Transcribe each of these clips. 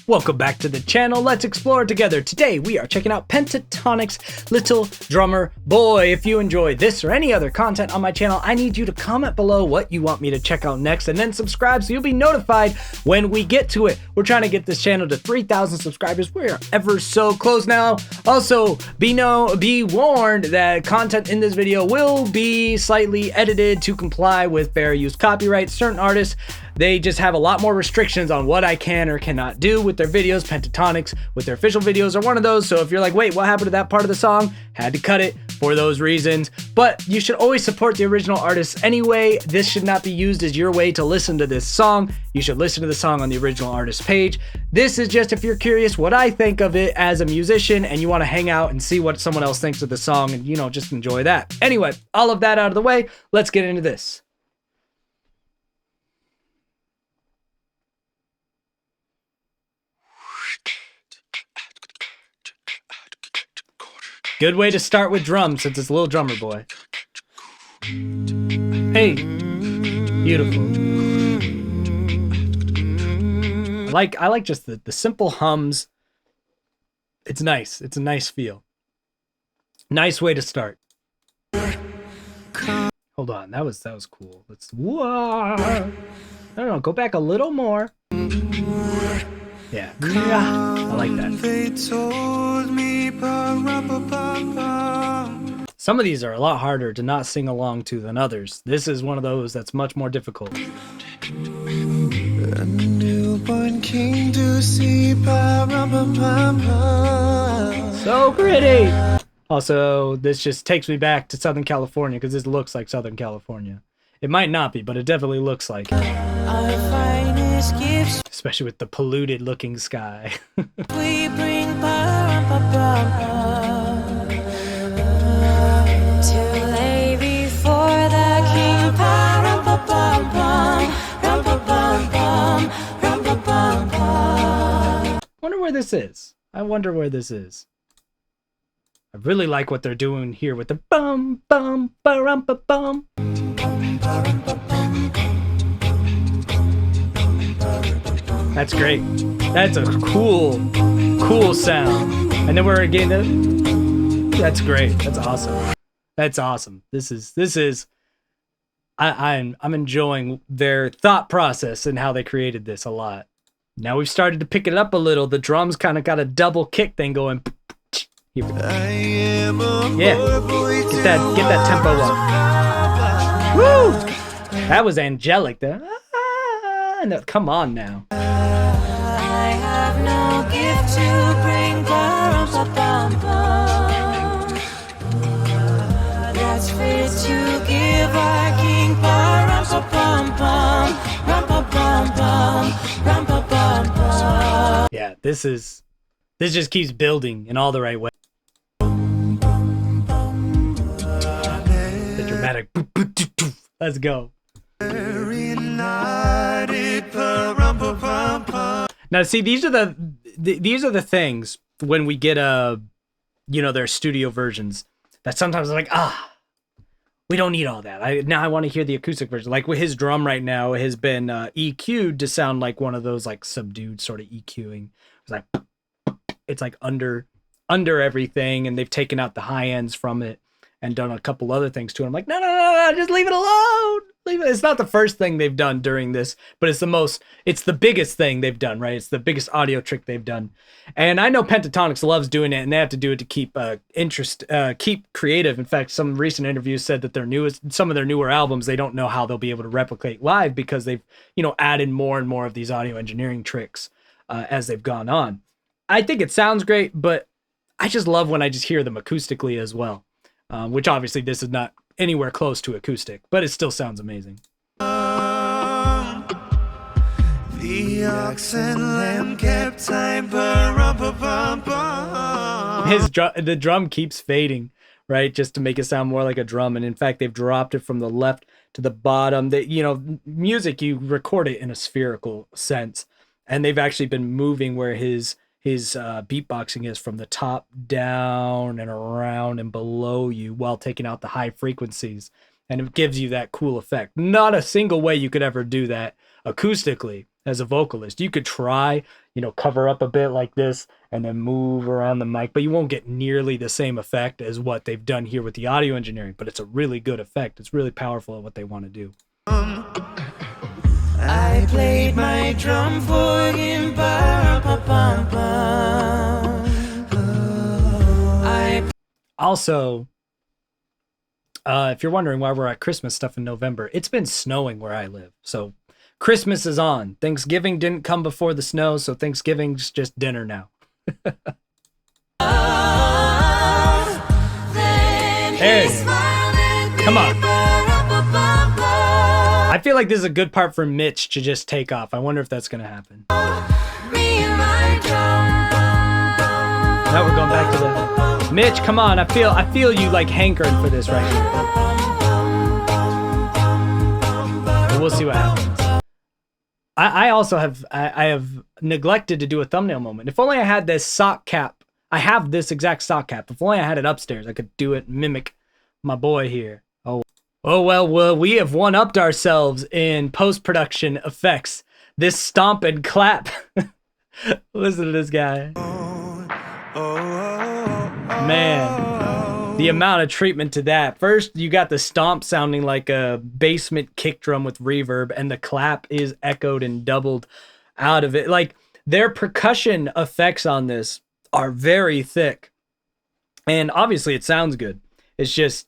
Welcome back to the channel. Let's explore together. Today we are checking out Pentatonix, Little Drummer Boy. If you enjoy this or any other content on my channel, I need you to comment below what you want me to check out next and then subscribe so you'll be notified when we get to it. We're trying to get this channel to 3,000 subscribers. We are ever so close now. Also, be warned that content in this video will be slightly edited to comply with fair use copyright. Certain artists, they just have a lot more restrictions on what I can or cannot do with their videos. Pentatonix, with their official videos, are one of those. So if you're like, wait, what happened to that part of the song? Had to cut it for those reasons. But you should always support the original artists anyway. This should not be used as your way to listen to this song. You should listen to the song on the original artist page. This is just if you're curious what I think of it as a musician and you want to hang out and see what someone else thinks of the song and, you know, just enjoy that. Anyway, all of that out of the way, let's get into this. Good way to start with drums since it's Little Drummer Boy. Hey, beautiful. I like just the simple hums. It's nice. It's a nice feel. Nice way to start. Hold on, that was cool. Let's whoa. I don't know, go back a little more. Yeah, I like that. Some of these are a lot harder to not sing along to than others. This is one of those that's much more difficult. A newborn king to see. So pretty. Also, this just takes me back to Southern California because this looks like Southern California. It might not be, but it definitely looks like it. Especially with the polluted looking sky. We bring to lay before the king. Wonder where this is. I wonder where this is. I really like what they're doing here with the bum bum ba-rum ba bum. That's great. That's a cool sound. And then we're getting that's great. That's awesome. That's awesome. This is I'm enjoying their thought process and how they created this a lot. Now we've started to pick it up a little. The drums kind of got a double kick thing going. Here we go. Yeah. Get that tempo up. Woo! That was angelic there. No, come on now. I have no gift to bring. That's fit to give our king. Yeah, this just keeps building in all the right way. The dramatic. Let's go. Now, see, these are the things when we get their studio versions that sometimes like we don't need all that. Now I want to hear the acoustic version. Like with his drum right now has been EQ'd to sound like one of those like subdued sort of EQing. It's like under everything, and they've taken out the high ends from it and done a couple other things to it. I'm like, no, just leave it alone. Leave it. It's not the first thing they've done during this, but it's the biggest thing they've done, right? It's the biggest audio trick they've done. And I know Pentatonix loves doing it, and they have to do it to keep keep creative. In fact, some recent interviews said that some of their newer albums, they don't know how they'll be able to replicate live because they've, added more and more of these audio engineering tricks as they've gone on. I think it sounds great, but I just love when I just hear them acoustically as well. Which obviously this is not anywhere close to acoustic, but it still sounds amazing. The ox and lamb kept time. The drum keeps fading, right? Just to make it sound more like a drum. And in fact, they've dropped it from the left to the bottom. Music, you record it in a spherical sense, and they've actually been moving where his beatboxing is from the top down and around and below you while taking out the high frequencies. And it gives you that cool effect. Not a single way you could ever do that acoustically as a vocalist. You could try, you know, cover up a bit like this and then move around the mic, but you won't get nearly the same effect as what they've done here with the audio engineering, but it's a really good effect. It's really powerful at what they want to do. I played my drum for him. Also, if you're wondering why we're at Christmas stuff in November, it's been snowing where I live. So Christmas is on. Thanksgiving didn't come before the snow, so Thanksgiving's just dinner now. Hey, come on. I feel like this is a good part for Mitch to just take off. I wonder if that's going to happen. Now we're going back to the... Mitch, come on. I feel you like hankering for this right here. But we'll see what happens. I also have neglected to do a thumbnail moment. If only I had this sock cap. I have this exact sock cap. If only I had it upstairs, I could do it and mimic my boy here. Oh well, we have one-upped ourselves in post-production effects. This stomp and clap. Listen to this guy. Man, the amount of treatment to that. First, you got the stomp sounding like a basement kick drum with reverb, and the clap is echoed and doubled out of it. Like, their percussion effects on this are very thick. And obviously it sounds good. It's just,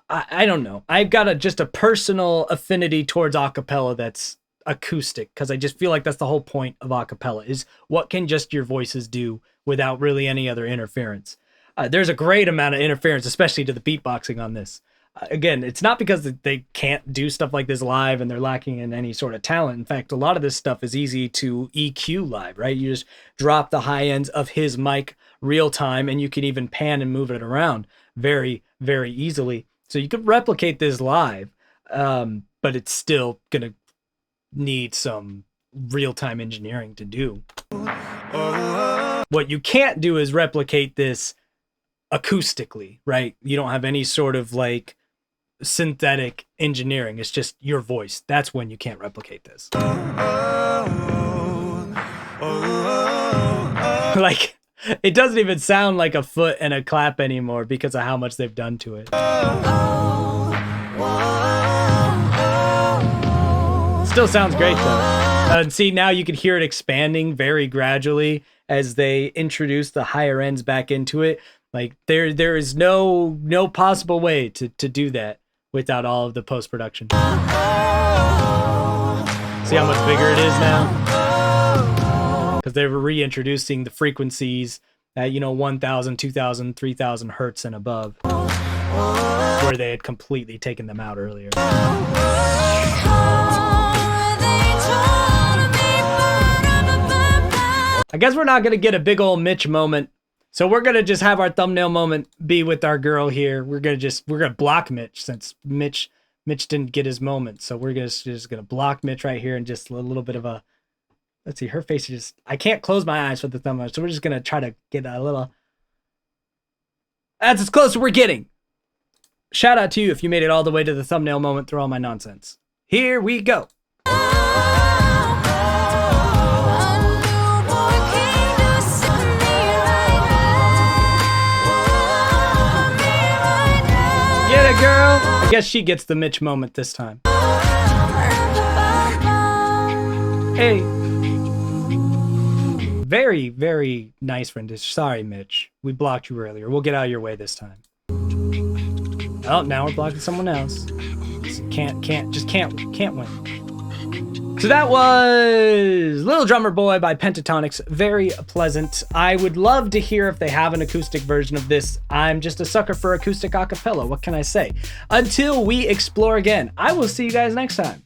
I don't know. I've got just a personal affinity towards acapella that's acoustic, because I just feel like that's the whole point of acapella, is what can just your voices do without really any other interference. There's a great amount of interference, especially to the beatboxing on this. Again, it's not because they can't do stuff like this live and they're lacking in any sort of talent. In fact, a lot of this stuff is easy to EQ live, right? You just drop the high ends of his mic real time, and you can even pan and move it around very, very easily. So you could replicate this live, but it's still going to need some real-time engineering to do. What you can't do is replicate this acoustically, right? You don't have any sort of like synthetic engineering. It's just your voice. That's when you can't replicate this. Like, it doesn't even sound like a foot and a clap anymore because of how much they've done to it. Still sounds great though. And see, now you can hear it expanding very gradually as they introduce the higher ends back into it. Like, there is no possible way to do that without all of the post-production. See how much bigger it is now? Because they were reintroducing the frequencies at, 1,000, 2,000, 3,000 hertz and above, where they had completely taken them out earlier. I guess we're not going to get a big old Mitch moment. So we're going to just have our thumbnail moment be with our girl here. We're going to block Mitch, since Mitch didn't get his moment. So we're just going to block Mitch right here, and just a little bit of a, let's see, her face is just, I can't close my eyes with the thumbnail. So we're just going to try to get a little, that's as close as we're getting. Shout out to you if you made it all the way to the thumbnail moment through all my nonsense. Here we go. Get it, girl. I guess she gets the Mitch moment this time. Hey. Very, very nice rendition. Sorry, Mitch. We blocked you earlier. We'll get out of your way this time. Oh, now we're blocking someone else. Just can't win. So that was Little Drummer Boy by Pentatonix. Very pleasant. I would love to hear if they have an acoustic version of this. I'm just a sucker for acoustic acapella. What can I say? Until we explore again, I will see you guys next time.